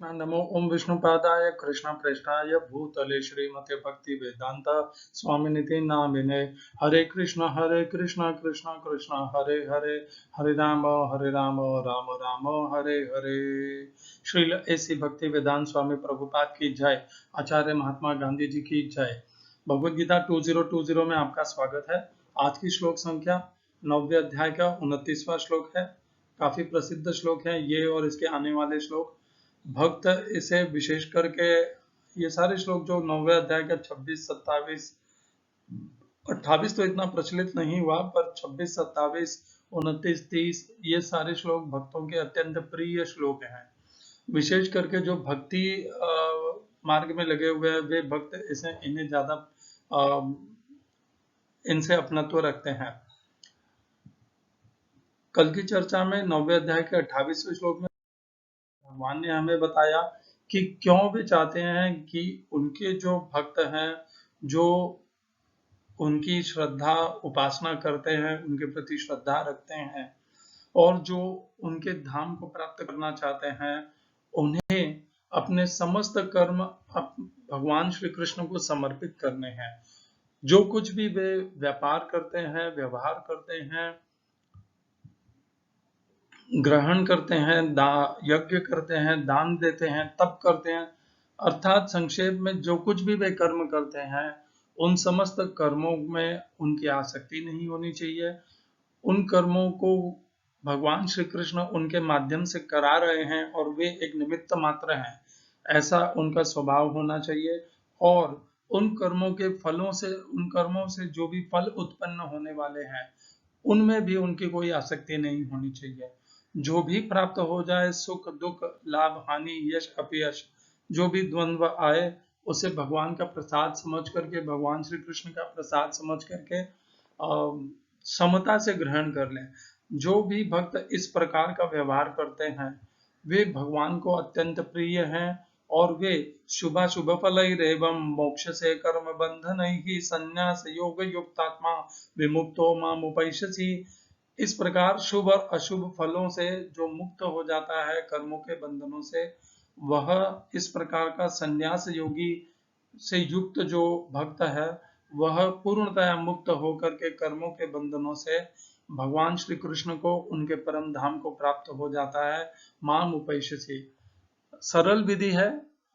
कृष्ण नमो ओम विष्णुपादाय कृष्ण प्रेष्ठाय भूतले श्रीमते भक्ति वेदांत स्वामिनिति नामिने हरे कृष्ण कृष्ण कृष्ण हरे हरे हरे राम राम राम हरे हरे। श्रील ऐसी भक्ति वेदांत स्वामी प्रभुपाद की जय। आचार्य महात्मा गांधी जी की जय। भगवद गीता 2020 में आपका स्वागत है। आज की श्लोक संख्या 9वें अध्याय का 29वां श्लोक है। काफी प्रसिद्ध श्लोक है ये और इसके आने वाले श्लोक। भक्त इसे विशेष करके ये सारे श्लोक जो 9वें अध्याय का 26, 27, 28 तो इतना प्रचलित नहीं हुआ, पर 26, 27, 29, 30 ये सारे श्लोक भक्तों के अत्यंत प्रिय श्लोक हैं। विशेष करके जो भक्ति मार्ग में लगे हुए हैं वे भक्त इन्हें ज्यादा इनसे अपनत्व रखते हैं। कल की चर्चा में 9वें अध्याय के 28वें श्लोक में भगवान ने हमें बताया कि क्यों वे चाहते हैं कि उनके जो भक्त हैं, जो उनकी श्रद्धा उपासना करते हैं, उनके प्रति श्रद्धा रखते हैं और जो उनके धाम को प्राप्त करना चाहते हैं, उन्हें अपने समस्त कर्म भगवान श्री कृष्ण को समर्पित करने हैं। जो कुछ भी वे व्यापार करते हैं, व्यवहार करते हैं, ग्रहण करते हैं, यज्ञ करते हैं, दान देते हैं, तप करते हैं, अर्थात संक्षेप में जो कुछ भी वे कर्म करते हैं उन समस्त कर्मों में उनकी आसक्ति नहीं होनी चाहिए। उन कर्मों को भगवान श्री कृष्ण उनके माध्यम से करा रहे हैं और वे एक निमित्त मात्र हैं, ऐसा उनका स्वभाव होना चाहिए। और उन कर्मों के फलों से, उन कर्मों से जो भी फल उत्पन्न होने वाले हैं उनमें भी उनकी कोई आसक्ति नहीं होनी चाहिए। जो भी प्राप्त हो जाए, सुख दुख, लाभ हानि, यश अपयश, जो भी द्वंद्व आए उसे भगवान का प्रसाद समझ करके, भगवान श्री कृष्ण का प्रसाद समझ करके समता से ग्रहण कर लें। जो भी भक्त इस प्रकार का व्यवहार करते हैं वे भगवान को अत्यंत प्रिय हैं और वे शुभाशुभ फलैरेवं मोक्ष से कर्म बंधनैः संन्यास योग युक्तात्मा विमुक्तो मामुपैष्यसि। इस प्रकार शुभ और अशुभ फलों से जो मुक्त हो जाता है, कर्मों के बंधनों से, वह इस प्रकार का संन्यास योगी से युक्त जो भक्त है वह पूर्णतया मुक्त होकर के कर्मों के बंधनों से भगवान श्री कृष्ण को, उनके परम धाम को प्राप्त हो जाता है। माम उपैष्यसि सरल विधि है।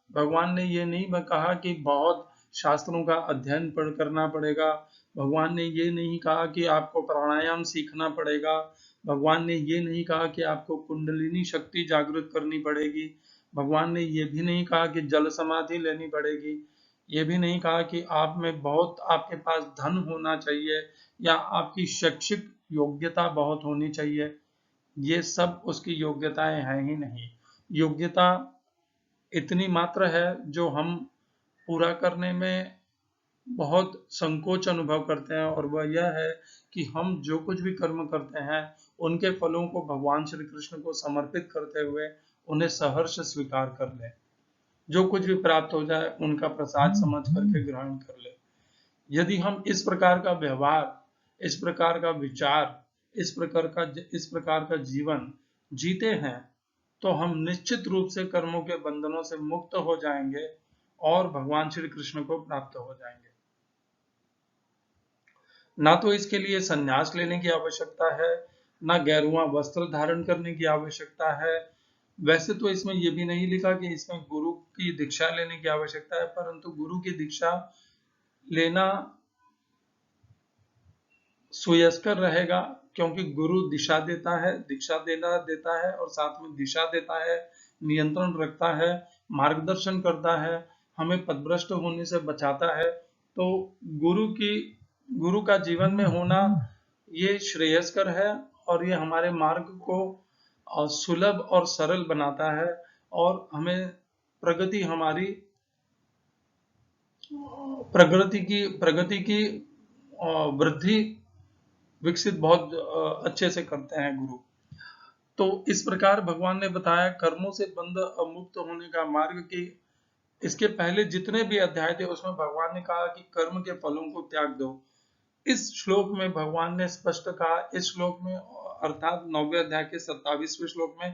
भगवान ने ये नहीं कहा कि बहुत शास्त्रों का अध्ययन करना पड़ेगा। भगवान ने ये नहीं कहा कि आपको प्राणायाम सीखना पड़ेगा। भगवान ने ये नहीं कहा कि आपको कुंडलिनी शक्ति जागृत करनी पड़ेगी। भगवान ने ये भी नहीं कहा कि जल समाधि लेनी पड़ेगी। ये भी नहीं कहा कि आप में बहुत, आपके पास धन होना चाहिए या आपकी शैक्षिक योग्यता बहुत होनी चाहिए। ये सब उसकी योग्यताएं हैं ही नहीं। योग्यता इतनी मात्र है जो हम पूरा करने में बहुत संकोच अनुभव करते हैं, और वह यह है कि हम जो कुछ भी कर्म करते हैं उनके फलों को भगवान श्री कृष्ण को समर्पित करते हुए उन्हें सहर्ष स्वीकार कर लें। जो कुछ भी प्राप्त हो जाए उनका प्रसाद समझ करके ग्रहण कर ले। यदि हम इस प्रकार का व्यवहार, इस प्रकार का विचार, इस प्रकार का जीवन जीते हैं तो हम निश्चित रूप से कर्मों के बंधनों से मुक्त हो जाएंगे और भगवान श्री कृष्ण को प्राप्त हो जाएंगे। ना तो इसके लिए संन्यास लेने की आवश्यकता है, ना गेरुआ वस्त्र धारण करने की आवश्यकता है। वैसे तो इसमें यह भी नहीं लिखा कि इसमें गुरु की दीक्षा लेने की आवश्यकता है, परंतु गुरु की दीक्षा लेना सुयस्कर रहेगा क्योंकि गुरु दिशा देता है, दीक्षा देता है और साथ में दिशा देता है, नियंत्रण रखता है, मार्गदर्शन करता है, हमें पथभ्रष्ट होने से बचाता है। तो गुरु का जीवन में होना ये श्रेयस्कर है और ये हमारे मार्ग को सुलभ और सरल बनाता है और हमें प्रगति की वृद्धि विकसित बहुत अच्छे से करते हैं गुरु। तो इस प्रकार भगवान ने बताया कर्मों से बंध मुक्त होने का मार्ग की इसके पहले जितने भी अध्याय थे उसमें भगवान ने कहा कि कर्म के फलों को त्याग दो। इस श्लोक में भगवान ने स्पष्ट कहा, इस श्लोक में अर्थात 9वें अध्याय के 27वें श्लोक में,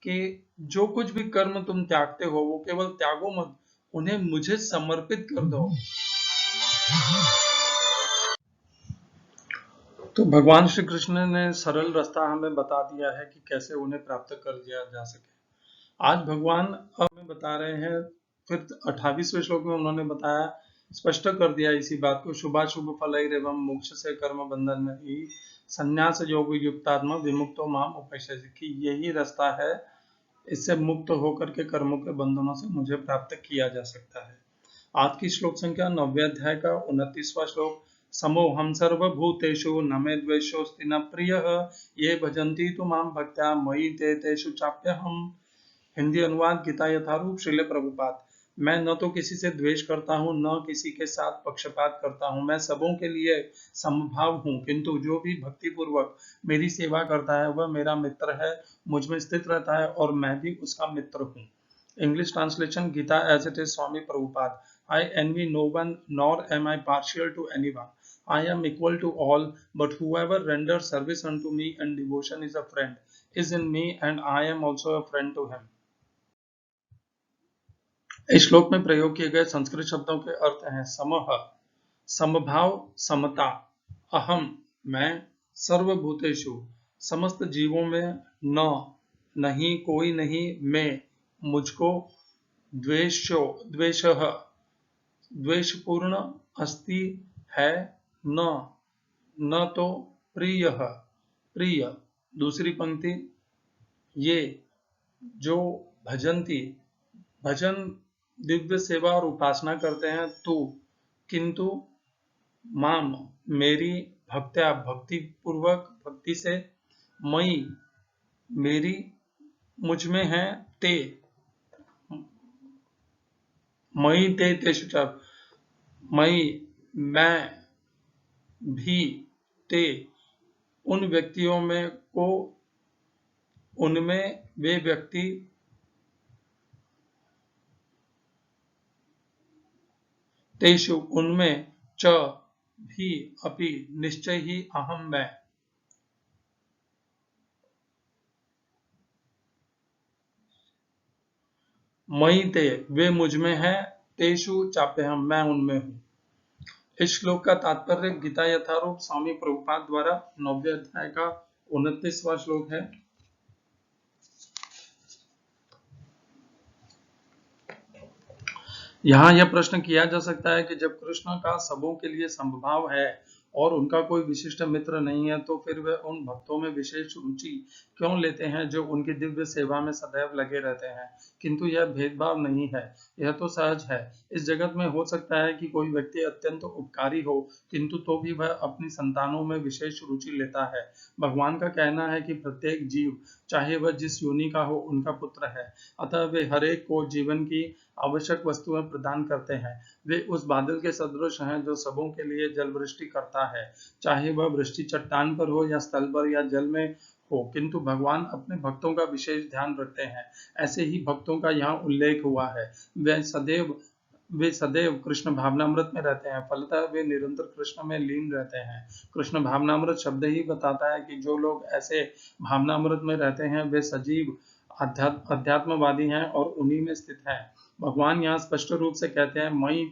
कि जो कुछ भी कर्म तुम त्यागते हो वो केवल त्यागो मत, उन्हें मुझे समर्पित कर दो। तो भगवान श्री कृष्ण ने सरल रास्ता हमें बता दिया है कि कैसे उन्हें प्राप्त कर लिया जा सके। आज भगवान हमें बता रहे हैं, फिर 28वें श्लोक में उन्होंने बताया, स्पष्ट कर दिया इसी बात को, शुभाशुभ फलैरेवं मोक्ष से कर्म बंधन नहीं, संन्यास योग युक्तात्मा विमुक्तो माम उपैष्यति, कि यही रास्ता है, इससे मुक्त होकर के कर्मों के बंधनों से मुझे प्राप्त किया जा सकता है। आज की श्लोक संख्या 9वें अध्याय का 29वां श्लोक, समोहम सर्वभूतेषु न मे द्वेषोऽस्ति न प्रियः ये भजन्ति तु मां भक्त्या मयि ते तेषु चाप्यहम्। हिंदी अनुवाद गीता यथारूप श्रील प्रभुपाद। मैं न तो किसी से द्वेष करता हूँ, न किसी के साथ पक्षपात करता हूँ, मैं सबों के लिए समभाव हूँ, किंतु जो भी भक्ति पूर्वक मेरी सेवा करता है वह मेरा मित्र है, मुझ में स्थित रहता है और मैं भी उसका मित्र हूँ। English translation, Gita as it is, Swami Prabhupada. I envy no one, nor am I partial to anyone. I am equal to all, but whoever renders service unto me and devotion is a friend, is in me, and I am also a friend to him. इस श्लोक में प्रयोग किए गए संस्कृत शब्दों के अर्थ हैं समः समभाव समता, अहम मैं, सर्वभूतेषु समस्त जीवों में, न नहीं कोई नहीं, में मुझको, द्वेषो द्वेषः द्वेषपूर्ण, अस्ति है, न न तो प्रियः प्रिय। दूसरी पंक्ति, ये जो भजंती भजन दिव्य सेवा और उपासना करते हैं, तू किंतु माम मेरी, भक्त्या भक्ति पूर्वक भक्ति से, मई मेरी मुझ में है, ते मई ते तेषु च, मई मैं भी, ते उन व्यक्तियों में को, उनमें वे व्यक्ति, तेषु उनमें, च भी, अपि निश्चय ही, अहम मैं। मयि ते वे मुझ में है, तेषु चाप्यहम् मैं उनमें हूँ। इस श्लोक का तात्पर्य गीता यथारूप स्वामी प्रभुपाद द्वारा 9वें अध्याय का 29वां श्लोक है। यहाँ यह प्रश्न किया जा सकता है कि जब कृष्ण का सबों के लिए समभाव है और उनका कोई विशिष्ट मित्र नहीं है, तो फिर वे उन भक्तों में विशेष रुचि क्यों लेते हैं जो उनकी दिव्य सेवा में सदैव लगे रहते हैं। किंतु यह भेदभाव नहीं है, यह तो सहज है। इस जगत में हो सकता है कि कोई व्यक्ति अत्यंत उपकारी हो, किंतु तो भी वह अपनी संतानों में विशेष रुचि लेता है। भगवान का कहना है कि प्रत्येक जीव, चाहे वह जिस योनि का हो, उनका पुत्र है, अतः वे हरेक को जीवन की आवश्यक वस्तुएं प्रदान करते हैं। वे उस बादल के सदृश हैं जो सबों के लिए जल वृष्टि करता है, चाहे वह वृष्टि चट्टान पर हो या स्थल पर या जल में हो, किंतु भगवान अपने भक्तों का विशेष ध्यान रखते हैं। ऐसे ही भक्तों का यहाँ उल्लेख हुआ है। वे सदैव कृष्ण भावनामृत में रहते हैं, फलतः वे निरंतर कृष्ण में लीन रहते हैं। कृष्ण भावनामृत शब्द ही बताता है कि जो लोग ऐसे भावनामृत में रहते हैं वे सजीव अध्यात्मवादी हैं और उन्हीं में स्थित हैं। भगवान यहाँ स्पष्ट रूप से कहते हैं मयि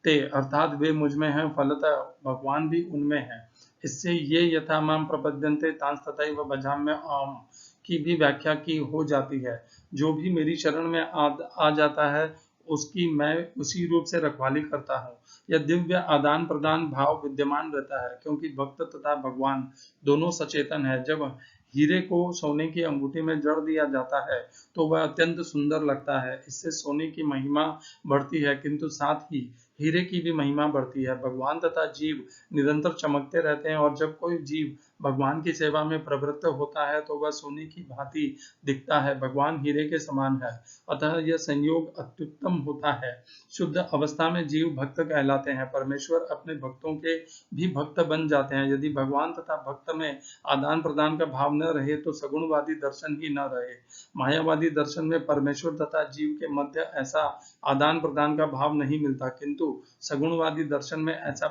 ते, अर्थात वे मुझ में हैं, फलतः भगवान भी उनमें हैं। इससे ये यथा माम प्रपद्यन्ते तांस तथैव भजाम्य अहम् की भी व्याख्या की हो जाती है। जो भी मेरी शरण में आ जाता है उसकी मैं उसी रूप से रखवाली करता हूँ। यह दिव्य आदान प्रदान भाव विद्यमान रहता है, क्योंकि भक्त तथा भगवान दोनों सचेतन है। जब हीरे को सोने की अंगूठी में जड़ दिया जाता है तो वह अत्यंत सुंदर लगता है, इससे सोने की महिमा बढ़ती है, किंतु साथ ही हीरे की भी महिमा बढ़ती है। भगवान तथा जीव निरंतर चमकते रहते हैं और जब कोई जीव भगवान की सेवा में प्रवृत्त होता है तो वह सोने की भांति दिखता है, भगवान हीरे के समान है। अतः यह संयोग अत्युत्तम होता है। शुद्ध अवस्था में जीव भक्त कहलाते हैं, परमेश्वर अपने भक्तों के भी भक्त बन जाते हैं। यदि भगवान तथा भक्त में आदान प्रदान का भाव न रहे तो सगुणवादी दर्शन ही न रहे। मायावादी दर्शन में परमेश्वर तथा जीव के मध्य ऐसा आदान प्रदान का भाव नहीं मिलता, किंतु सगुणवादी दर्शन में ऐसा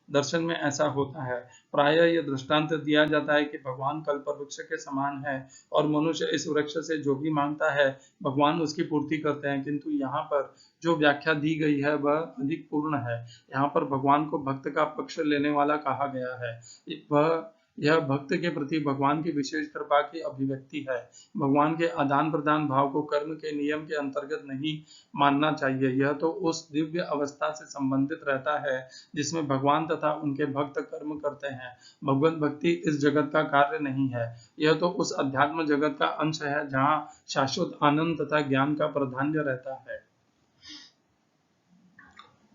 दर्शन में ऐसा होता है। प्रायः यह दृष्टांत दिया जाता है कि भगवान कल्प वृक्ष के समान है और मनुष्य इस वृक्ष से जो भी मांगता है भगवान उसकी पूर्ति करते हैं, किंतु यहाँ पर जो व्याख्या दी गई है वह अधिक पूर्ण है। यहाँ पर भगवान को भक्त का पक्ष लेने वाला कहा गया है। वह यह भक्त के प्रति भगवान की विशेष कृपा की अभिव्यक्ति है। भगवान के आदान प्रदान भाव को कर्म के नियम के अंतर्गत नहीं मानना चाहिए। यह तो उस दिव्य अवस्था से संबंधित रहता है जिसमें भगवान तथा उनके भक्त कर्म करते हैं। भगवत भक्ति इस जगत का कार्य नहीं है। यह तो उस अध्यात्म जगत का अंश है जहाँ शाश्वत आनंद तथा ज्ञान का प्राधान्य रहता है।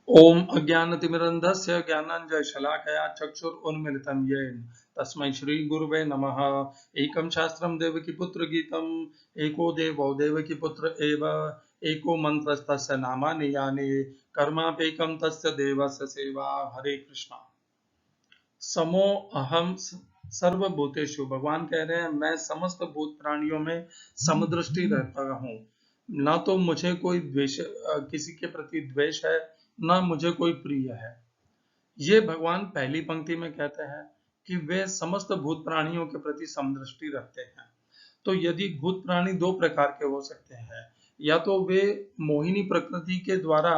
ओम अज्ञानतिमिरन्धस्य ज्ञानाञ्जनशलाकया चक्षुरुन्मीलितं येन तस्मै श्रीगुरुवे नमः। एकं शास्त्रं देवकीपुत्रगीतम् एको देवो देवकीपुत्र एव एको मन्त्रस्तस्य नामानि यानि कर्माप्येकं तस्य देवस्य सेवा। हरे कृष्णा। समो अहम सर्वभूतेषु, भगवान कह रहे हैं मैं समस्त भूत प्राणियों में समदृष्टि रहता हूँ। ना तो मुझे कोई द्वेष, किसी के प्रति द्वेष है, ना मुझे कोई प्रिय है। ये भगवान पहली पंक्ति में कहते हैं कि वे समस्त भूत प्राणियों के प्रति समदृष्टि रखते हैं। तो यदि भूत प्राणी दो प्रकार के हो सकते हैं, या तो वे मोहिनी प्रकृति के द्वारा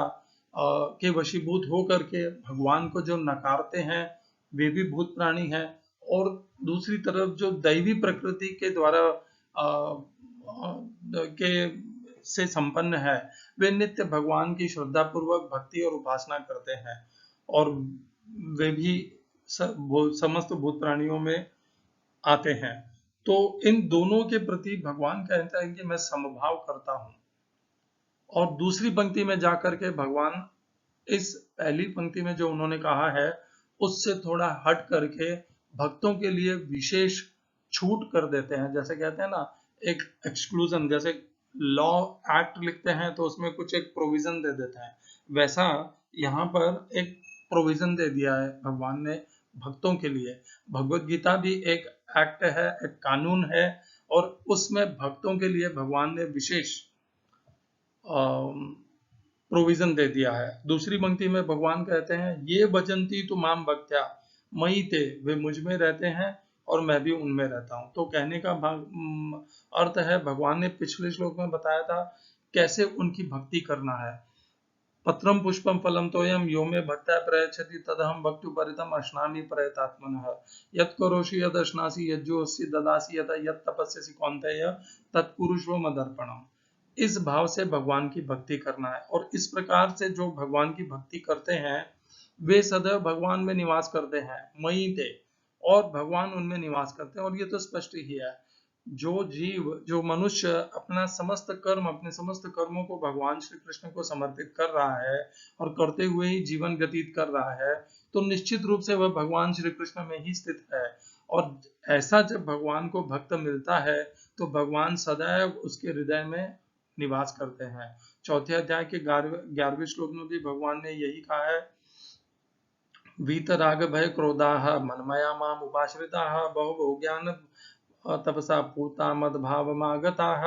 के वशीभूत हो करके भगवान को जो नकारते हैं वे भी भूत प्राणी हैं, और दूसरी तरफ जो दैवी प्रकृति के द्वारा के से संपन्न है वे नित्य भगवान की श्रद्धा पूर्वक भक्ति और उपासना करते हैं, और वे भी समस्त भूत प्राणियों में आते हैं। तो इन दोनों के प्रति भगवान कहता है कि मैं समभाव करता हूं। और दूसरी पंक्ति में जाकर के भगवान इस पहली पंक्ति में जो उन्होंने कहा है उससे थोड़ा हट करके भक्तों के लिए विशेष छूट कर देते हैं। जैसे कहते हैं ना एक एक्सक्लूजन, जैसे लॉ एक्ट लिखते हैं तो उसमें कुछ एक प्रोविजन दे देते हैं, वैसा यहाँ पर एक प्रोविजन दे दिया है भगवान ने भक्तों के लिए। भगवत गीता भी एक एक्ट है, एक कानून है, और उसमें भक्तों के लिए भगवान ने विशेष प्रोविजन दे दिया है। दूसरी पंक्ति में भगवान कहते हैं ये भजन्ति तु माम भक्त्या मयि ते, वे मुझ में रहते हैं और मैं भी उनमें रहता हूं। तो कहने का अर्थ है, भगवान ने पिछले श्लोक में बताया था कैसे उनकी भक्ति करना है। पत्रम पुष्पम फलम तोयम यो मे भक्त्या प्रयच्छति तदहम भक्त्युपरितम अश्नामि प्रयतात्मनः यत् करोषि यद् अश्नासि यज्जोऽसि ददासि यत यत् तपस्यसि कौन्तेय तत्कुरुष्व मदर्पणम्। इस भाव से भगवान की भक्ति करना है, और इस प्रकार से जो भगवान की भक्ति करते हैं वे सदैव भगवान में निवास करते हैं, मयि ते, और भगवान उनमें निवास करते हैं। और ये तो स्पष्ट ही है, जो जीव, जो मनुष्य अपना समस्त कर्म, अपने समस्त कर्मों को भगवान श्री कृष्ण को समर्पित कर रहा है और करते हुए ही जीवन व्यतीत कर रहा है, तो निश्चित रूप से वह भगवान श्री कृष्ण में ही स्थित है। और ऐसा जब भगवान को भक्त मिलता है तो भगवान सदैव उसके हृदय में निवास करते हैं। चौथे अध्याय के 11वें श्लोक में भी भगवान ने यही कहा है, वीतराग भय क्रोधाः मनमया माम उपाश्रिताः बहु ज्ञान तपसा पूता मद्भावमागताः।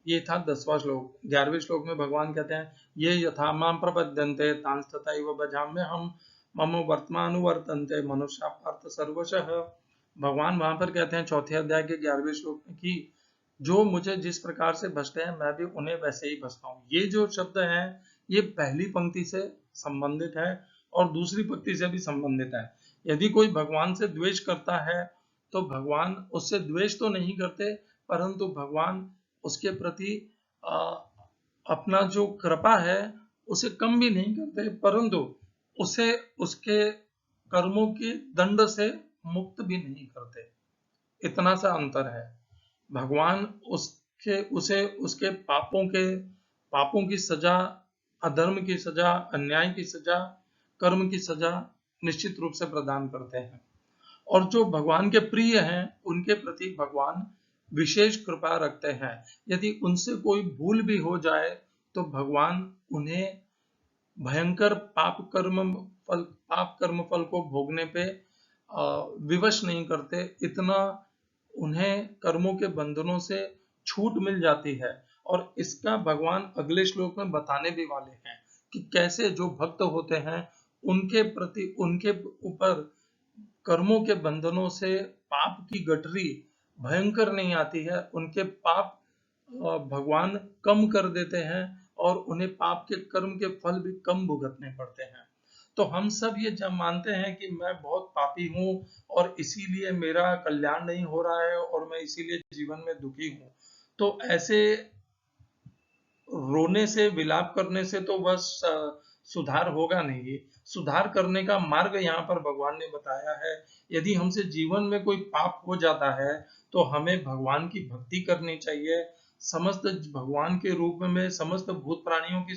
ये था 10वां श्लोक। 11वें श्लोक में भगवान कहते हैं ये यथा माम प्रपद्यन्ते तांस्तथैव भजाम्यहम् मम वर्त्मानुवर्तन्ते मनुष्या पार्थ सर्वशः। भगवान वहां पर कहते हैं चौथे अध्याय के 11वें श्लोक में कि जो मुझे जिस प्रकार से भजते हैं मैं भी उन्हें वैसे ही भजता हूँ। ये जो शब्द है ये पहली पंक्ति से संबंधित है और दूसरी पंक्ति से भी संबंधित है। यदि कोई भगवान से द्वेष करता है तो भगवान उससे द्वेष तो नहीं करते, परंतु भगवान उसके प्रति अपना जो कृपा है उसे कम भी नहीं करते, परंतु उसे उसके कर्मों के दंड से मुक्त भी नहीं करते। इतना सा अंतर है। भगवान उसे उसके पापों की सजा, अधर्म की सजा, अन्याय की सजा, कर्म की सजा निश्चित रूप से प्रदान करते हैं। और जो भगवान के प्रिय हैं उनके प्रति भगवान विशेष कृपा रखते हैं। यदि उनसे कोई भूल भी हो जाए तो भगवान उन्हें भयंकर पाप कर्म फल को भोगने पे विवश नहीं करते। इतना उन्हें कर्मों के बंधनों से छूट मिल जाती है। और इसका भगवान अगले श्लोक में बताने भी वाले हैं कि कैसे जो भक्त होते हैं उनके प्रति, उनके ऊपर कर्मों के बंधनों से पाप की गठरी भयंकर नहीं आती है। उनके पाप भगवान कम कर देते हैं और उन्हें पाप के कर्म के फल भी कम भुगतने पड़ते हैं। तो हम सब ये जब मानते हैं कि मैं बहुत पापी हूँ और इसीलिए मेरा कल्याण नहीं हो रहा है और मैं इसीलिए जीवन में दुखी हूँ, तो ऐसे रोने से, विलाप करने से तो बस सुधार होगा नहीं। सुधार करने का मार्ग यहाँ पर भगवान ने बताया है। यदि हमसे जीवन में कोई पाप हो जाता है तो हमें भगवान की भक्ति करनी चाहिए। समस्त भगवान के रूप में समस्त भूत प्राणियों की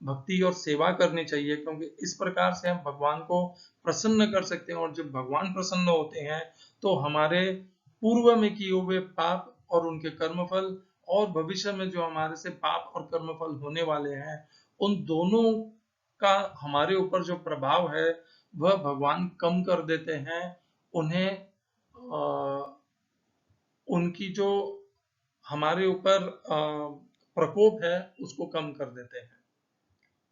भक्ति और सेवा करनी चाहिए, क्योंकि इस प्रकार से हम भगवान को प्रसन्न कर सकते हैं। और जब भगवान प्रसन्न होते हैं तो हमारे पूर्व में किए हुए पाप और उनके कर्मफल और भविष्य में जो हमारे से पाप और कर्मफल होने वाले हैं, उन दोनों का हमारे ऊपर जो प्रभाव है वह भगवान कम कर देते हैं। उन्हें उनकी जो हमारे ऊपर प्रकोप है उसको कम कर देते हैं।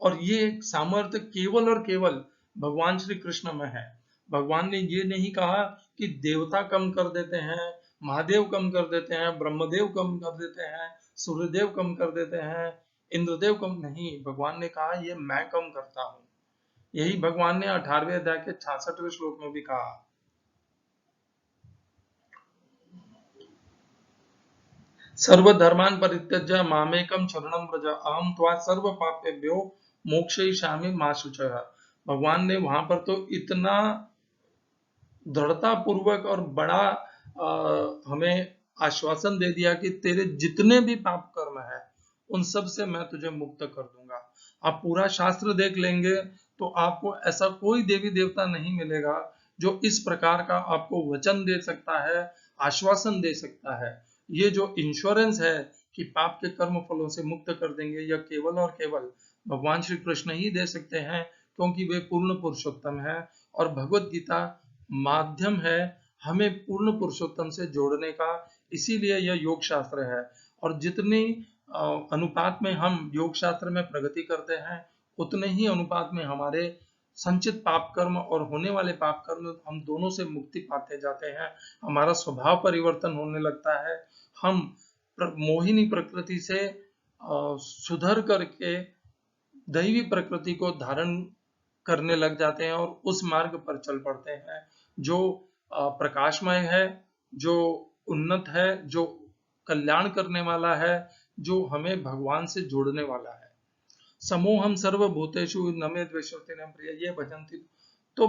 और ये सामर्थ्य केवल और केवल भगवान श्री कृष्ण में है। भगवान ने ये नहीं कहा कि देवता कम कर देते हैं, महादेव कम कर देते हैं, ब्रह्मदेव कम कर देते हैं, सूर्यदेव कम कर देते हैं, इंद्रदेव कम नहीं। भगवान ने कहा ये मैं कम करता हूँ। यही भगवान ने 18वें अध्याय के 66वें श्लोक में भी कहा। सर्वधर्मान् परित्यज्य मामेकं शरणं व्रज अहं त्वा सर्व पापेभ्यो मोक्षयिष्यामि मा शुचः। भगवान ने वहां पर तो इतना दृढ़ता पूर्वक और बड़ा हमें आश्वासन दे दिया कि तेरे जितने भी पाप कर्म है उन सब से मैं तुझे मुक्त कर दूंगा। आप पूरा शास्त्र देख लेंगे तो आपको ऐसा कोई देवी देवता नहीं मिलेगा जो इस प्रकार का आपको वचन दे सकता है, आश्वासन दे सकता है। ये जो इंश्योरेंस है कि पाप के कर्म फलों से मुक्त कर देंगे, यह केवल और केवल भगवान श्री कृष्ण ही दे सकते हैं, क्योंकि वे पूर्ण पुरुषोत्तम है। और भगवत गीता माध्यम है हमें पूर्ण पुरुषोत्तम से जोड़ने का। इसीलिए यह योग शास्त्र है। और जितनी अनुपात में हम योग शास्त्र में प्रगति करते हैं, उतने ही अनुपात में हमारे संचित पाप कर्म और होने वाले पाप कर्म, हम दोनों से मुक्ति पाते जाते हैं। हमारा स्वभाव परिवर्तन होने लगता है। हम मोहिनी प्रकृति से सुधर करके दैवी प्रकृति को धारण करने लग जाते हैं और उस मार्ग पर चल पड़ते हैं जो प्रकाशमय है, जो उन्नत है, जो कल्याण करने वाला है, जो हमें भगवान से जोड़ने वाला है। समोहम सर्वभूतेषु न मे द्वेषति न प्रिय ये भजन्ति। तो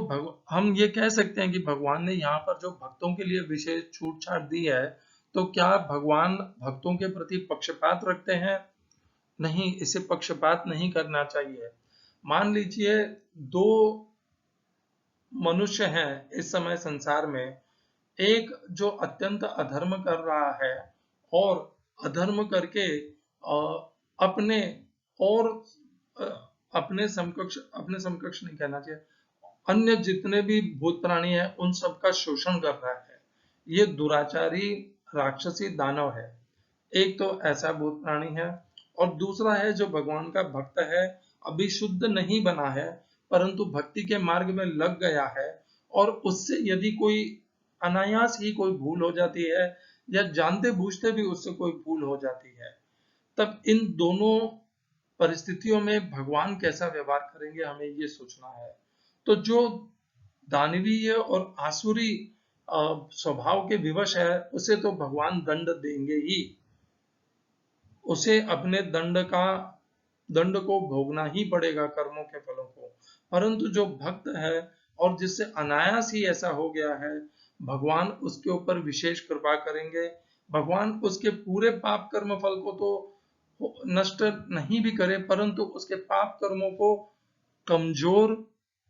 हम ये कह सकते हैं कि भगवान ने यहाँ पर जो भक्तों के लिए विशेष छूट छाट दी है, तो क्या भगवान भक्तों के प्रति पक्षपात रखते हैं? नहीं, इसे पक्षपात नहीं करना चाहिए। मान लीजिए दो मनुष्य हैं इस समय संसार में, एक जो अत्यंत अधर्म कर रहा है और अधर्म करके अपने और अपने समकक्ष नहीं कहना चाहिए, अन्य जितने भी भूत प्राणी हैं उन सबका शोषण कर रहा है। ये दुराचारी राक्षसी दानव है। एक तो ऐसा भूत प्राणी है और दूसरा है जो भगवान का भक्त है, अभी शुद्ध नहीं बना है परंतु भक्ति के मार्ग में लग गया है, और उससे यदि कोई अनायास ही कोई भूल हो जाती है या जानते बूझते भी उससे कोई भूल हो जाती है, तब इन दोनों परिस्थितियों में भगवान कैसा व्यवहार करेंगे हमें ये सोचना है। तो जो दानवीय और आसुरी स्वभाव के विवश है उसे तो भगवान दंड देंगे ही, उसे अपने दंड को भोगना ही पड़ेगा, कर्मों के फलों को। परंतु जो भक्त है और जिससे अनायास ही ऐसा हो गया है, भगवान उसके ऊपर विशेष कृपा करेंगे। भगवान उसके पूरे पाप कर्म फल को तो नष्ट नहीं भी करे परंतु उसके पाप कर्मों को कमजोर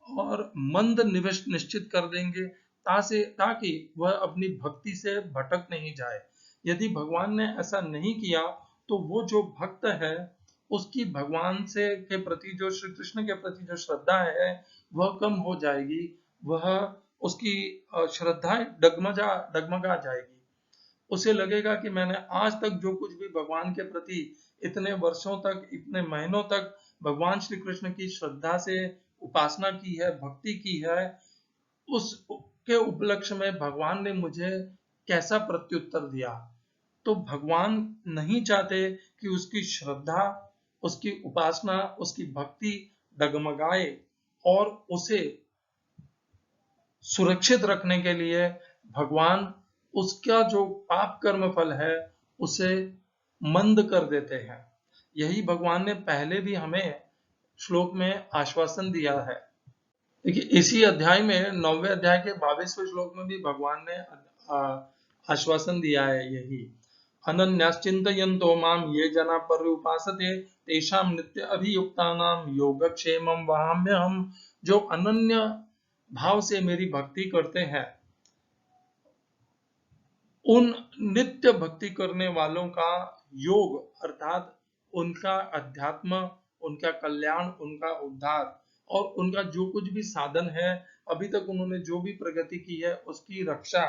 और मंद निश्चित कर देंगे, ताकि वह अपनी भक्ति से भटक नहीं जाए। यदि भगवान ने ऐसा नहीं किया तो वो जो भक्त है उसकी भगवान से के प्रति, जो श्री कृष्ण के प्रति जो श्रद्धा है वह कम हो जाएगी। वह उसकी श्रद्धा डगमगा जाएगी। उसे लगेगा कि मैंने आज तक जो कुछ भी भगवान के प्रति इतने वर्षों तक, इतने महीनों तक भगवान श्री कृष्ण की श्रद्धा से उपासना की है, भक्ति की है, उसके उपलक्ष्य में भगवान ने मुझे कैसा प्रत्युत्तर दिया। तो भगवान नहीं चाहते कि उसकी श्रद्धा, उसकी उपासना, उसकी भक्ति डगमगाए, और उसे सुरक्षित रखने के लिए भगवान उसका जो पाप कर्म फल है उसे मंद कर देते हैं। यही भगवान ने पहले भी हमें श्लोक में आश्वासन दिया है। देखिए, इसी अध्याय में 9वें अध्याय के 22वें श्लोक में भी भगवान ने आश्वासन दिया है यही। अनन्याश्चिन्तयन्तो माम ये जना पर्युपासते तेषां नित्य अभियुक्तानां योगक्षेमं वहाम्यहम्। जो अनन्य भाव से मेरी भक्ति करते हैं, उन नित्य भक्ति करने वालों का योग अर्थात उनका अध्यात्म, उनका कल्याण, उनका उद्धार और उनका जो कुछ भी साधन है, अभी तक उन्होंने जो भी प्रगति की है, उसकी रक्षा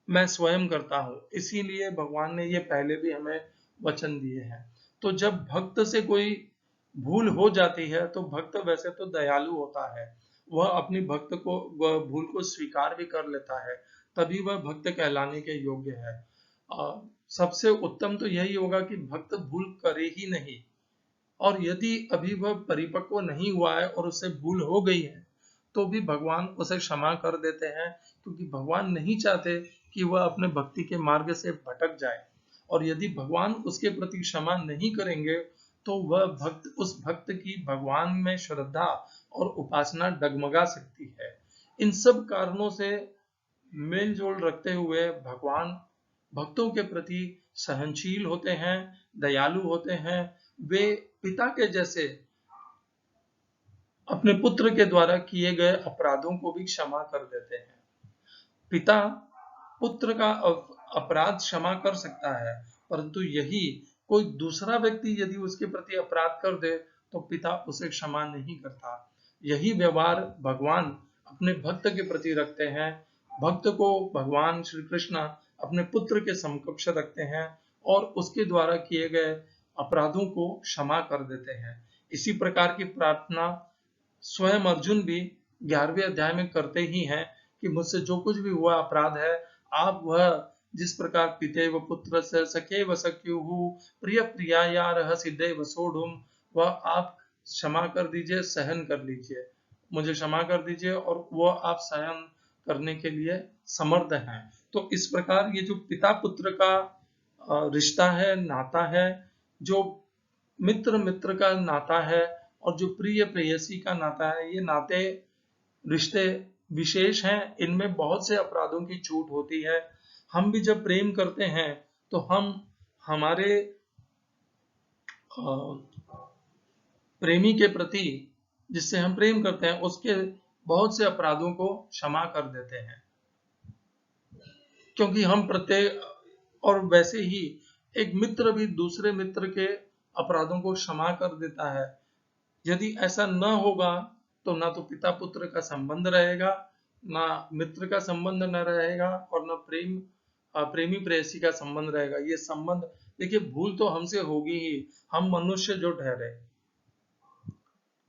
मैं स्वयं करता हूं। इसीलिए भगवान ने ये पहले भी हमें वचन दिए हैं। तो जब भक्त से कोई भूल हो जाती है तो भक्त वैसे तो दयालु होता है, वह अपनी वह भूल को स्वीकार भी कर लेता है, तभी वह भक्त कहलाने के योग्य है। सबसे उत्तम तो यही होगा कि भक्त भूल करे ही नहीं, और यदि अभी वह परिपक्व नहीं हुआ है और उससे भूल हो गई है तो भी भगवान उसे क्षमा कर देते हैं, क्योंकि भगवान नहीं चाहते कि वह अपने भक्ति के मार्ग से भटक जाए। और यदि भगवान उसके प्रति क्षमा नहीं करेंगे तो वह भक्त, उस भक्त की भगवान में श्रद्धा और उपासना डगमगा सकती है। इन सब कारणों से मेल जोल रखते हुए भगवान भक्तों के प्रति सहनशील होते हैं, दयालु होते हैं। वे पिता के जैसे अपने पुत्र के द्वारा किए गए अपराधों को भी क्षमा कर देते हैं। पिता पुत्र का अपराध क्षमा कर सकता है, परंतु यही कोई दूसरा व्यक्ति यदि उसके प्रति अपराध कर दे तो पिता उसे क्षमा नहीं करता। यही व्यवहार भगवान अपने भक्त के प्रति रखते हैं। भक्त को भगवान श्री कृष्ण अपने पुत्र के समकक्ष रखते हैं और उसके द्वारा किए गए अपराधों को क्षमा कर देते हैं। इसी प्रकार की प्रार्थना स्वयं अर्जुन भी 11वें अध्याय में करते ही हैं कि मुझसे जो कुछ भी हुआ अपराध है, आप वह जिस प्रकार पितेव पुत्र से सखेव सख्युः प्रिय प्रियायारः सिद्धेव सोढुम्, वह आप क्षमा कर दीजिए, सहन कर लीजिए, मुझे क्षमा कर दीजिए, और वह आप सहन करने के लिए समर्थ हैं। तो इस प्रकार ये जो पिता पुत्र का रिश्ता है, नाता है, जो मित्र मित्र का नाता है और जो प्रिय प्रेयसी का नाता है, ये नाते रिश्ते विशेष हैं। इनमें बहुत से अपराधों की छूट होती है। हम भी जब प्रेम करते हैं तो हम हमारे प्रेमी के प्रति, जिससे हम प्रेम करते हैं, उसके बहुत से अपराधों को क्षमा कर देते हैं, क्योंकि हम प्रत्येक, और वैसे ही एक मित्र भी दूसरे मित्र के अपराधों को क्षमा कर देता है। यदि ऐसा न होगा तो ना तो पिता पुत्र का संबंध रहेगा, ना मित्र का संबंध न रहेगा, और न प्रेमी प्रेयसी का संबंध रहेगा। ये संबंध, देखिए, भूल तो हमसे होगी ही, हम मनुष्य जो ठहरे,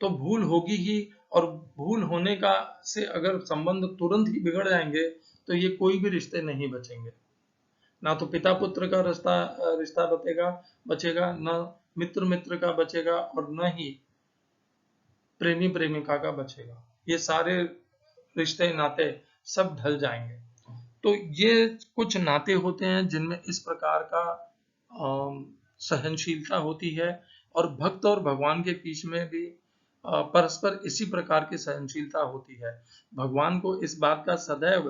तो भूल होगी ही, और भूल होने का से अगर संबंध तुरंत ही बिगड़ जाएंगे तो ये कोई भी रिश्ते नहीं बचेंगे। ना तो पिता पुत्र का रिश्ता बचेगा, न मित्र मित्र का बचेगा, और न ही प्रेमी प्रेमिका का बचेगा। ये सारे रिश्ते नाते सब ढल जाएंगे। तो ये कुछ नाते होते हैं जिनमें इस प्रकार का सहनशीलता होती है, और भक्त और भगवान के बीच में भी परस्पर इसी प्रकार की सहनशीलता होती है। भगवान को इस बात का सदैव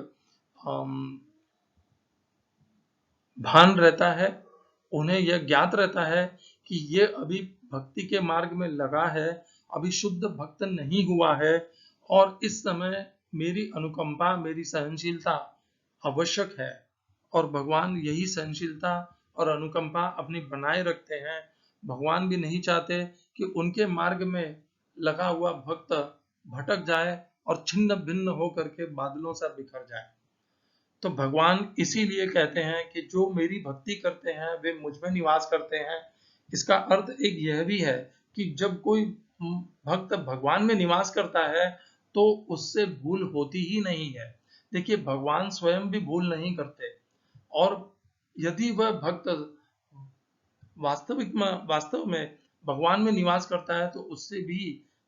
भान रहता है, उन्हें यह ज्ञात रहता है कि ये अभी भक्ति के मार्ग में लगा है, अभी शुद्ध भक्त नहीं हुआ है, और इस समय मेरी अनुकंपा, मेरी सहनशीलता आवश्यक है। और भगवान यही सहनशीलता और अनुकंपा अपनी बनाए रखते हैं। भगवान भी नहीं चाहते कि उनके मार्ग में लगा हुआ भक्त भटक जाए और छिन्न भिन्न होकर के बादलों सा बिखर जाए। तो भगवान इसीलिए कहते हैं कि जो मेरी भक्ति करते हैं वे मुझ में निवास करते हैं। इसका अर्थ एक यह भी है कि जब कोई भक्त भगवान में निवास करता है तो उससे भूल होती ही नहीं है। देखिए, भगवान स्वयं भी भूल नहीं करते, और यदि वह भक्त वास्तव में भगवान में निवास करता है तो उससे भी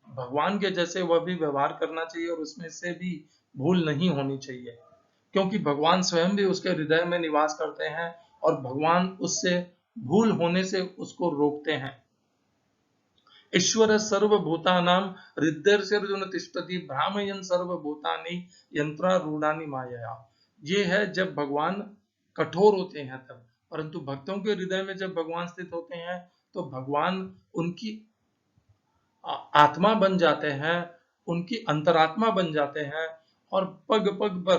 भगवान के जैसे वह भी व्यवहार करना चाहिए, और उसमें से भी भूल नहीं होनी चाहिए, क्योंकि भगवान स्वयं भी उसके हृदय में निवास करते हैं और भगवान उससे भूल होने से उसको रोकते हैं। ईश्वर सर्वभूतानां हृदयर्जुन तिष्ठति भ्रामयन् सर्वभूतानि यंत्रारूढ़ानि मायया। ये है जब भगवान कठोर होते हैं तब, परंतु भक्तों के हृदय में जब भगवान स्थित होते हैं तो भगवान उनकी आत्मा बन जाते हैं, उनकी अंतरात्मा बन जाते हैं, और पग पग पर,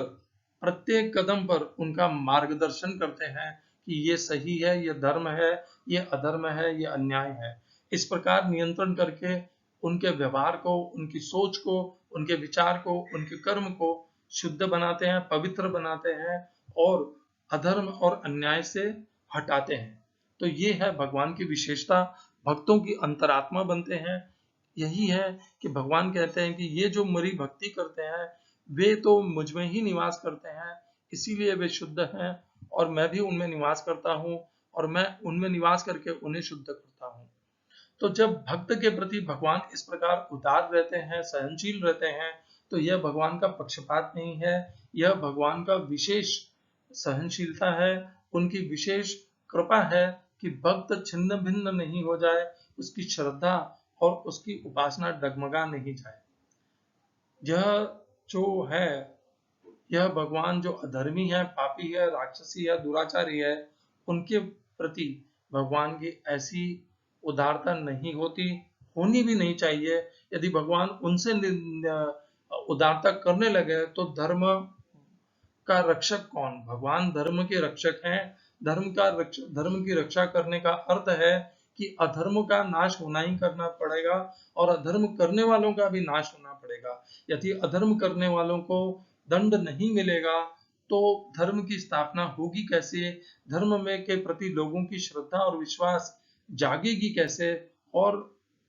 प्रत्येक कदम पर उनका मार्गदर्शन करते हैं कि ये सही है, ये धर्म है, ये अधर्म है, ये अन्याय है। इस प्रकार नियंत्रण करके उनके व्यवहार को, उनकी सोच को, उनके विचार को, उनके कर्म को शुद्ध बनाते हैं, पवित्र बनाते हैं, और अधर्म और अन्याय से हटाते हैं। तो ये है भगवान की विशेषता, भक्तों की अंतरात्मा बनते हैं। यही है कि भगवान कहते हैं कि ये जो मेरी भक्ति करते हैं वे तो मुझ में ही निवास करते हैं, इसीलिए वे शुद्ध हैं, और मैं भी उनमें निवास करता हूँ, और मैं उनमें निवास करके उन्हें शुद्ध करता हूँ। तो जब भक्त के प्रति भगवान इस प्रकार उदार रहते हैं, सहनशील रहते हैं, तो यह भगवान का पक्षपात नहीं है, यह भगवान का विशेष सहनशीलता है, उनकी विशेष कृपा है कि भक्त छिन्न भिन्न नहीं हो जाए, उसकी श्रद्धा और उसकी उपासना डगमगा नहीं जाए। यह जो है, यह भगवान जो अधर्मी है, पापी है, राक्षसी है, दुराचारी है, उनके प्रति भगवान की ऐसी उदारता नहीं होती, होनी भी नहीं चाहिए। यदि भगवान उनसे उदारता करने लगे तो धर्म का रक्षक कौन? भगवान धर्म के रक्षक हैं। धर्म की रक्षा करने का अर्थ है कि अधर्म का नाश होना ही करना पड़ेगा, और अधर्म करने वालों का भी नाश होना पड़ेगा। यदि अधर्म करने वालों को दंड नहीं मिलेगा तो धर्म की स्थापना होगी कैसे? धर्म में के प्रति लोगों की श्रद्धा और विश्वास जागेगी कैसे और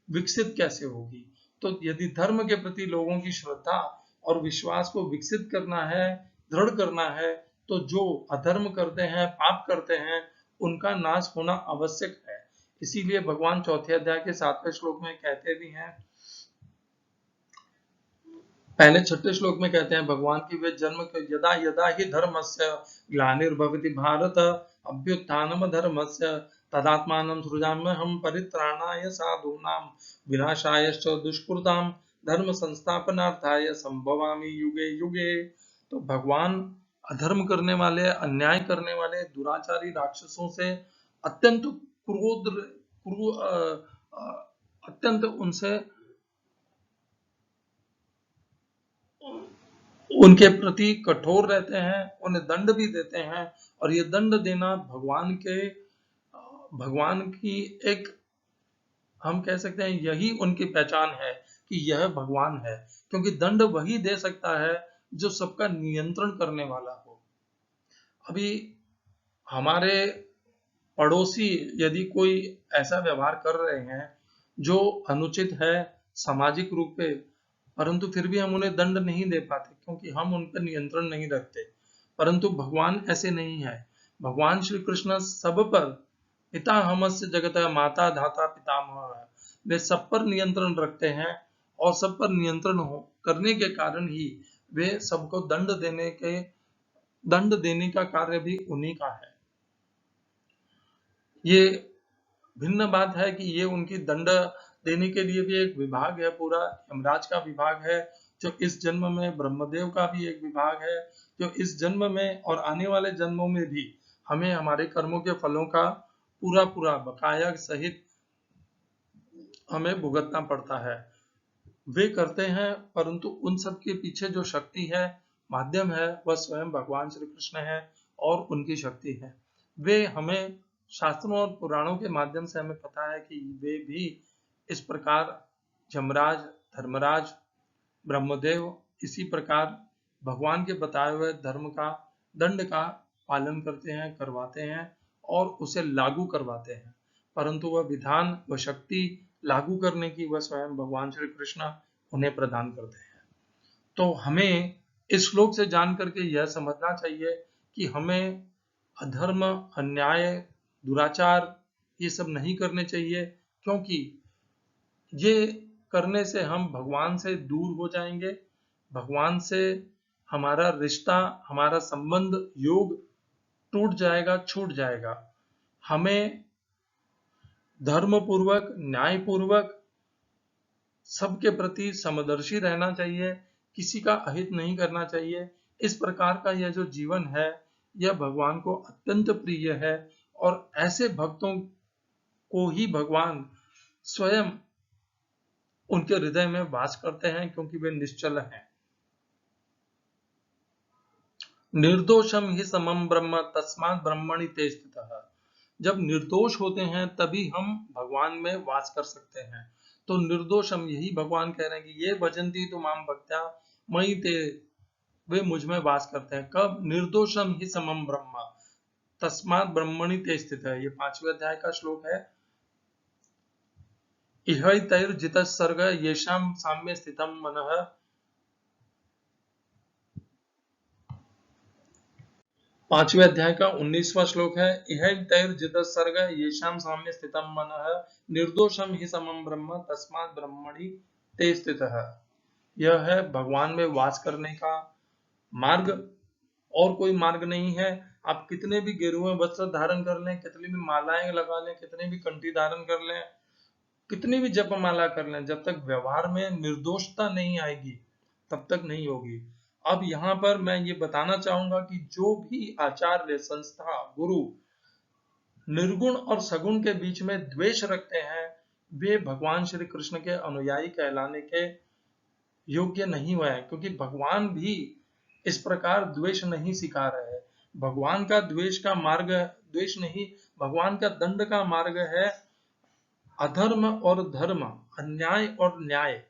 विकसित कैसे होगी? तो यदि धर्म के प्रति लोगों की श्रद्धा और विश्वास को विकसित करना है, दृढ़ करना है, तो जो अधर्म करते हैं, पाप करते हैं, उनका नाश होना आवश्यक है। इसीलिए भगवान चौथे अध्याय के 7वें श्लोक में कहते भी हैं, पहले 6ठे श्लोक में कहते हैं भगवान की वे जन्म के यदा यदा ही धर्मस्य ग्लानिर्भवति भारत अभ्युत्थानम धर्मस्य तदात्मानं सृजाम्यहं परित्राणाय साधूनां विनाशायश्च दुष्कृतां धर्म संस्थापनार्थाय संभवामि युगे युगे। तो भगवान अधर्म करने वाले, अन्याय करने वाले, दुराचारी राक्षसों से अत्यंत अत्यंत उनसे उनके प्रति कठोर रहते हैं, उन्हें दंड भी देते हैं, और ये दंड देना भगवान की एक, हम कह सकते हैं यही उनकी पहचान है कि यह भगवान है, क्योंकि दंड वही दे सकता है जो सबका नियंत्रण करने वाला हो। अभी हमारे पड़ोसी यदि कोई ऐसा व्यवहार कर रहे हैं जो अनुचित है सामाजिक रूप पे, परंतु फिर भी हम उन्हें दंड नहीं दे पाते क्योंकि हम उन पर नियंत्रण नहीं रखते। परंतु भगवान ऐसे नहीं है। भगवान श्री कृष्ण सब पर, पिता हमस्य जगत माता धाता पितामह है, वे सब पर नियंत्रण रखते हैं, और सब पर नियंत्रण करने के कारण ही वे सबको दंड देने का कार्य भी उन्हीं का है। ये भिन्न बात है कि ये उनकी दंड देने के लिए भी एक विभाग है, पूरा यमराज का विभाग है, जो इस जन्म में ब्रह्मदेव का भी एक विभाग है, जो इस जन्म में और आने वाले जन्मों में भी हमें हमारे कर्मों के फलों का पूरा पूरा बकाया सहित हमें भुगतना पड़ता है। वे करते हैं, परंतु उन सब के पीछे जो शक्ति है, माध्यम है, वह स्वयं भगवान श्री कृष्ण है और उनकी शक्ति है। वे हमें शास्त्रों और पुराणों के माध्यम से हमें पता है कि वे भी इस प्रकार यमराज, धर्मराज, ब्रह्मदेव इसी प्रकार भगवान के बताए हुए धर्म का, दंड का पालन करते हैं, करवाते हैं और उसे लागू करवाते हैं, परंतु वह विधान, वह शक्ति लागू करने की वह स्वयं भगवान श्री कृष्ण उन्हें प्रदान करते हैं। तो हमें इस श्लोक से जान करके यह समझना चाहिए कि हमें अधर्म, अन्याय, दुराचार ये सब नहीं करने चाहिए, क्योंकि ये करने से हम भगवान से दूर हो जाएंगे। भगवान से हमारा रिश्ता, हमारा संबंध, योग टूट जाएगा, छूट जाएगा। हमें धर्म पूर्वक, न्याय पूर्वक सबके प्रति समदर्शी रहना चाहिए, किसी का अहित नहीं करना चाहिए। इस प्रकार का यह जो जीवन है, यह भगवान को अत्यंत प्रिय है, और ऐसे भक्तों को ही भगवान स्वयं उनके हृदय में वास करते हैं, क्योंकि वे निश्चल हैं। निर्दोषम ही समम ब्रह्म तस्मात् ब्रह्मणि ते स्थितः। जब निर्दोष होते हैं तभी हम भगवान में वास कर सकते हैं। तो निर्दोषम, यही भगवान कह रहे हैं कि ये भजन्ति तु माम भक्त्या मयि ते, वे मुझ में वास करते हैं। कब? निर्दोषम ही समम ब्रह्म तस्मात् ब्रह्मणि ते स्थितः, ये 5वें अध्याय का श्लोक है। इहैतैर्जितः सर्ग येषां साम्ये स्थितं मनः। 5वें अध्याय का 19वां श्लोक है। इहैतैर्जितः सर्ग येषां साम्ये स्थितं मनः निर्दोषम ही समम ब्रह्म तस्मात् ब्रह्मणि ते स्थितः। यह है भगवान में वास करने का मार्ग, और कोई मार्ग नहीं है। आप कितने भी गेरुए वस्त्र धारण कर लें, कितनी भी मालाएं लगा लें, कितने भी कंठी धारण कर लें, कितनी भी जपमाला कर लें, जब तक व्यवहार में निर्दोषता नहीं आएगी तब तक नहीं होगी। अब यहाँ पर मैं ये बताना चाहूंगा कि जो भी आचार्य, संस्था, गुरु निर्गुण और सगुण के बीच में द्वेष रखते हैं, वे भगवान श्री कृष्ण के अनुयायी कहलाने के योग्य नहीं हुए हैं, क्योंकि भगवान भी इस प्रकार द्वेष नहीं सिखा रहे हैं। भगवान का द्वेष का मार्ग, द्वेष नहीं, भगवान का दंड का मार्ग है अधर्म और धर्म, अन्याय और न्याय,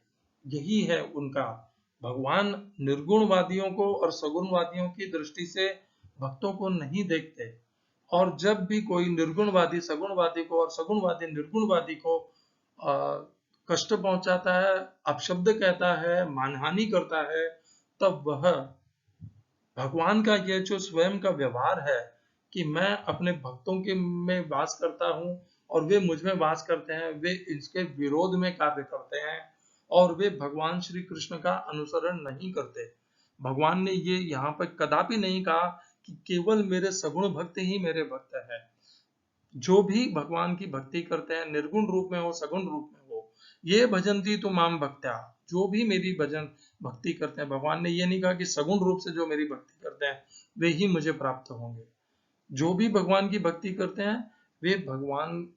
यही है उनका। भगवान निर्गुणवादियों को और सगुणवादियों की दृष्टि से भक्तों को नहीं देखते, और जब भी कोई निर्गुणवादी सगुणवादी को और सगुणवादी निर्गुणवादी को कष्ट पहुंचाता है, अपशब्द कहता है, मानहानि करता है, तब वह भगवान का यह जो स्वयं का व्यवहार है कि मैं अपने भक्तों के में वास करता हूँ और वे मुझ में वास करते हैं, वे इसके विरोध में कार्य करते हैं, और वे भगवान श्री कृष्ण का अनुसरण नहीं करते। भगवान ने ये यहाँ पर कदापि नहीं कहा कि केवल मेरे सगुण भक्त ही मेरे भक्त हैं। जो भी भगवान की भक्ति करते हैं, निर्गुण रूप में हो, सगुण रूप में हो, ये भजन्ति तु माम भक्त्या, जो भी मेरी भजन भक्ति करते हैं, भगवान ने ये नहीं कहा कि सगुण रूप से जो मेरी भक्ति करते हैं वे ही मुझे प्राप्त होंगे। जो भी भगवान की भक्ति करते हैं वे भगवान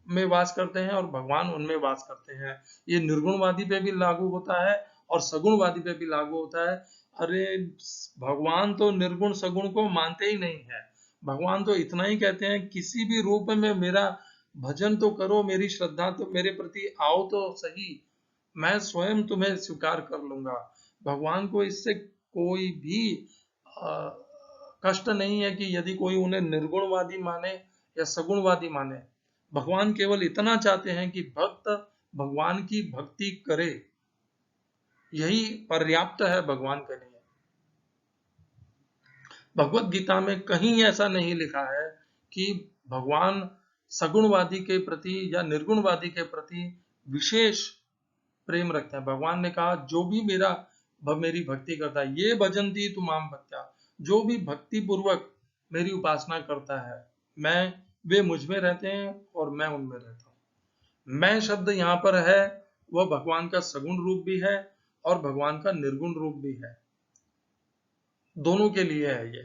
में वास करते हैं और भगवान उनमें वास करते हैं। ये निर्गुणवादी पे भी लागू होता है और सगुणवादी पे भी लागू होता है। अरे, भगवान तो निर्गुण सगुण को मानते ही नहीं है। भगवान तो इतना ही कहते हैं, किसी भी रूप में मेरा भजन तो करो, मेरी श्रद्धा तो मेरे प्रति आओ तो सही, मैं स्वयं तुम्हें स्वीकार कर लूंगा। भगवान को इससे कोई भी कष्ट नहीं है कि यदि कोई उन्हें निर्गुणवादी माने या सगुणवादी माने। भगवान केवल इतना चाहते हैं कि भक्त भगवान की भक्ति करे, यही पर्याप्त है भगवान के लिए। भगवत गीता में कहीं ऐसा नहीं लिखा है कि भगवान सगुणवादी के प्रति या निर्गुणवादी के प्रति विशेष प्रेम रखते हैं। भगवान ने कहा जो भी मेरी भक्ति करता है, ये भजन्ति तु माम भक्त्या, जो भी भक्ति पूर्वक मेरी उपासना करता है, वे मुझ में रहते हैं और मैं उनमें रहता हूँ। मैं शब्द यहाँ पर है, वह भगवान का सगुण रूप भी है और भगवान का निर्गुण रूप भी है, दोनों के लिए है ये।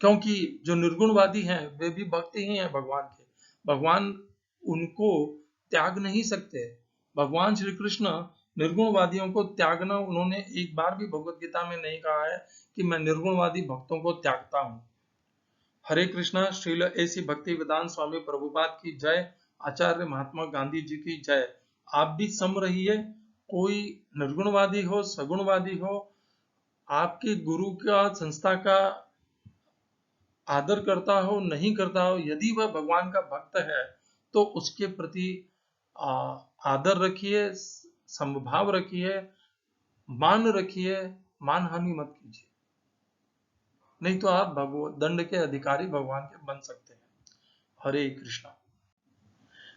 क्योंकि जो निर्गुणवादी हैं वे भी भक्त ही हैं भगवान के, भगवान उनको त्याग नहीं सकते। भगवान श्री कृष्ण निर्गुणवादियों को त्यागना उन्होंने एक बार भी भगवत गीता में नहीं कहा है कि मैं निर्गुणवादी भक्तों को त्यागता हूं। हरे कृष्णा। श्रील ऐसी भक्ति वेदांत स्वामी प्रभुपाद की जय। आचार्य महात्मा गांधी जी की जय। आप भी सम रहिए, कोई निर्गुणवादी हो सगुणवादी हो, आपके गुरु का संस्था का आदर करता हो नहीं करता हो, यदि वह भगवान का भक्त है तो उसके प्रति आदर रखिए, समभाव रखिए, मान रखिए, मानहानि मत कीजिए, नहीं तो आप दंड के अधिकारी भगवान के बन सकते हैं। हरे कृष्णा।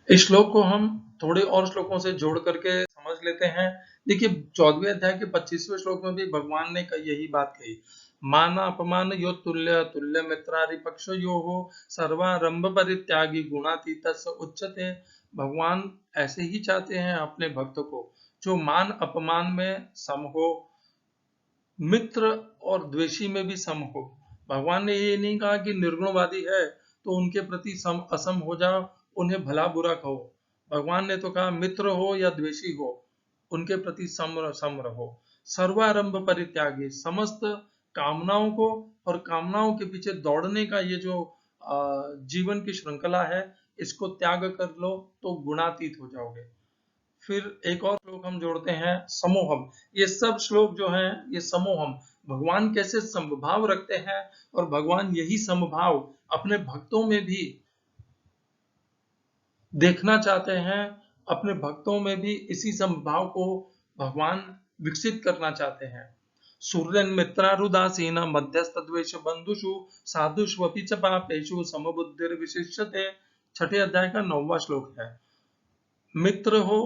इस श्लोक को हम थोड़े और श्लोकों से जोड़ करके समझ लेते हैं। देखिए 14वें अध्याय के 25वें श्लोक में भी भगवान ने यही बात कही, मान अपमान यो तुल्य तुल्य मित्रारि पक्ष यो हो सर्वारंभ परित्यागी गुणातीत उच्चते। भगवान ऐसे ही चाहते हैं अपने भक्त को जो मान अपमान में सम हो, मित्र और द्वेषी में भी सम हो। भगवान ने ये नहीं कहा कि निर्गुणवादी है तो उनके प्रति असम हो जाओ, उन्हें भला बुरा कहो। भगवान ने तो कहा मित्र हो या द्वेषी हो, उनके प्रति सम रहो। सर्वारंभ परित्यागी, समस्त कामनाओं को और कामनाओं के पीछे दौड़ने का ये जो जीवन की श्रृंखला है, इसको त्याग कर लो तो गुणातीत हो जाओगे। फिर एक और श्लोक हम जोड़ते हैं, समोहम। ये सब श्लोक जो हैं ये समोहम, भगवान कैसे समभाव रखते हैं और भगवान यही समभाव अपने भक्तों में भी देखना चाहते हैं। अपने भक्तों में भी इसी समभाव को भगवान विकसित करना चाहते हैं। सूर्यन मित्रारुदासीन मध्यस्थ द्वेष बंधुषु साधुष्वपि च पापेषु समबुद्धिर विशिष्यते। छठे अध्याय का 9वां श्लोक है। मित्र हो,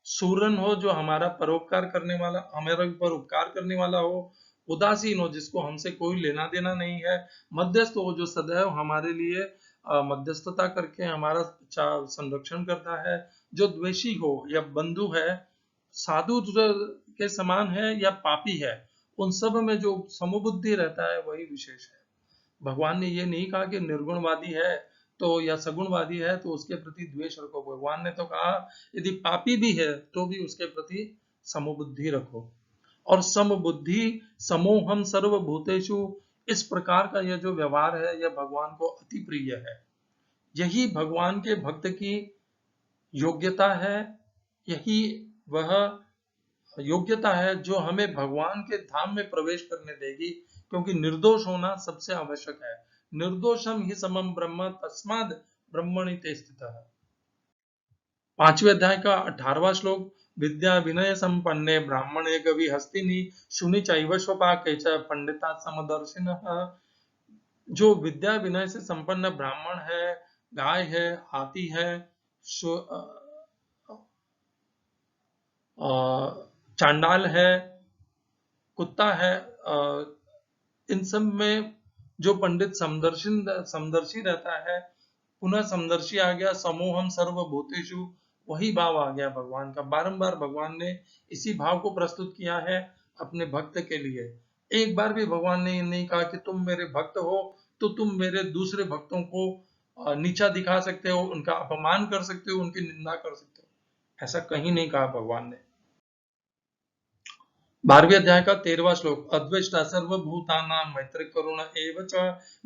सूरन हो जो हमारा परोपकार करने वाला, हमारे ऊपर उपकार करने वाला हो, उदासीन हो जिसको हमसे कोई लेना देना नहीं है, मध्यस्थ हो जो सदैव हमारे लिए मध्यस्थता करके हमारा संरक्षण करता है, जो द्वेषी हो या बंधु है, साधु के समान है या पापी है, उन सब में जो समबुद्धि रहता है वही विशेष है। भगवान ने ये नहीं कहा कि निर्गुणवादी है तो या सगुणवादी है तो उसके प्रति द्वेष रखो। भगवान ने तो कहा यदि पापी भी है तो भी उसके प्रति समबुद्धि रखो। और समबुद्धि समोहम सर्वभूतेषु, इस प्रकार का यह जो व्यवहार है यह भगवान को अति प्रिय है। यही भगवान के भक्त की योग्यता है, यही वह योग्यता है जो हमें भगवान के धाम में प्रवेश करने देगी, क्योंकि निर्दोष होना सबसे आवश्यक है। निर्दोषम ही समम ब्रह्म तस्माद् ब्रह्मणि ते स्थितः। 5वें अध्याय का 18वां श्लोक, विद्या विनय संपन्ने ब्राह्मणे गवि हस्तिनि शुनि चैव स्वपाके च पंडिता समदर्शिनः। जो विद्या विनय से संपन्न ब्राह्मण है, गाय है, हाथी है, चांडाल है, कुत्ता है, इन सब में जो पंडित समदर्शी रहता है, पुनः समदर्शी आ गया, समूहम सर्वभूतेषु, वही भाव आ गया भगवान का। बारंबार भगवान ने इसी भाव को प्रस्तुत किया है अपने भक्त के लिए। एक बार भी भगवान ने नहीं कहा कि तुम मेरे भक्त हो तो तुम मेरे दूसरे भक्तों को नीचा दिखा सकते हो, उनका अपमान कर सकते हो, उनकी निंदा कर सकते हो, ऐसा कहीं नहीं कहा भगवान ने। 12वें अध्याय का 13वां श्लोक, अद्वेष्टा सर्वभूतानां मैत्री करुण एव च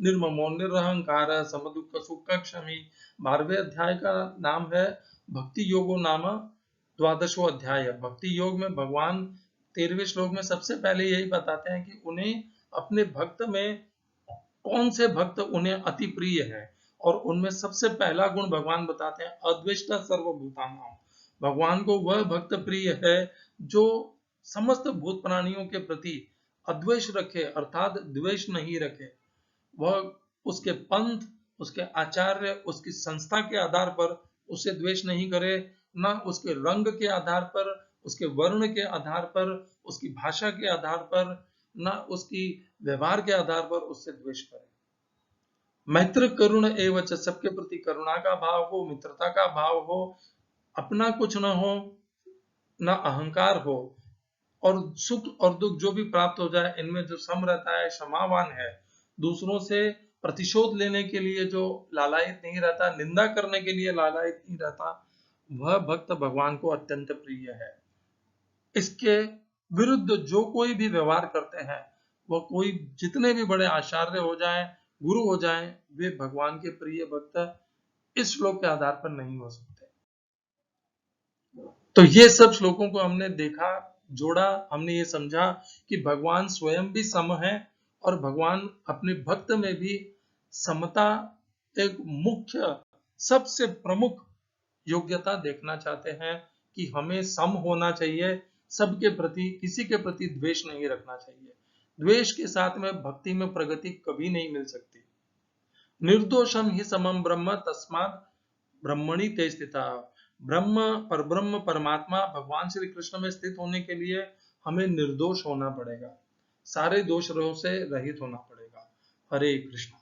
निर्ममो निरहंकार समदुःख सुख क्षमी। 12वें अध्याय का नाम है भक्ति योगो नाम 12वां अध्याय। भक्ति योग में भगवान 13वें श्लोक में सबसे पहले यही बताते हैं कि उन्हें अपने भक्त में कौन से भक्त उन्हें अति प्रिय है, और उनमें सबसे पहला गुण भगवान बताते हैं अद्वेष्टा सर्वभूतानां। भगवान को वह भक्त प्रिय है जो समस्त भूत प्राणियों के प्रति अद्वेष रखे, अर्थात द्वेष नहीं रखे। वह उसके पंथ, उसके आचार्य, उसकी संस्था के आधार पर उसे द्वेष नहीं करे, न उसके रंग के आधार पर, उसके वर्ण के आधार पर, उसकी भाषा के आधार पर, न उसकी व्यवहार के आधार पर उससे द्वेष करे। मैत्र करुण एवं, सबके प्रति करुणा का भाव हो, मित्रता का भाव हो, अपना कुछ न हो, न अहंकार हो, और सुख और दुख जो भी प्राप्त हो जाए इनमें जो सम रहता है, क्षमावान है, दूसरों से प्रतिशोध लेने के लिए जो लालायित नहीं रहता, निंदा करने के लिए लालायित नहीं रहता, वह भक्त भगवान को अत्यंत प्रिय है। इसके विरुद्ध जो कोई भी व्यवहार करते हैं, वह कोई जितने भी बड़े आचार्य हो जाएं, गुरु हो जाएं, वे भगवान के प्रिय भक्त इस श्लोक के आधार पर नहीं हो सकते। तो ये सब श्लोकों को हमने देखा, जोड़ा, हमने ये समझा कि भगवान स्वयं भी सम है और भगवान अपने भक्त में भी समता एक मुख्य सबसे प्रमुख योग्यता देखना चाहते हैं कि हमें सम होना चाहिए, सबके प्रति, किसी के प्रति द्वेष नहीं रखना चाहिए। द्वेष के साथ में भक्ति में प्रगति कभी नहीं मिल सकती। निर्दोषम ही समम ब्रह्म तस्मात् ब्रह्मणि ते स्थिता। ब्रह्म, परब्रह्म, परमात्मा भगवान श्री कृष्ण में स्थित होने के लिए हमें निर्दोष होना पड़ेगा, सारे दोषों से रहित होना पड़ेगा। हरे कृष्ण।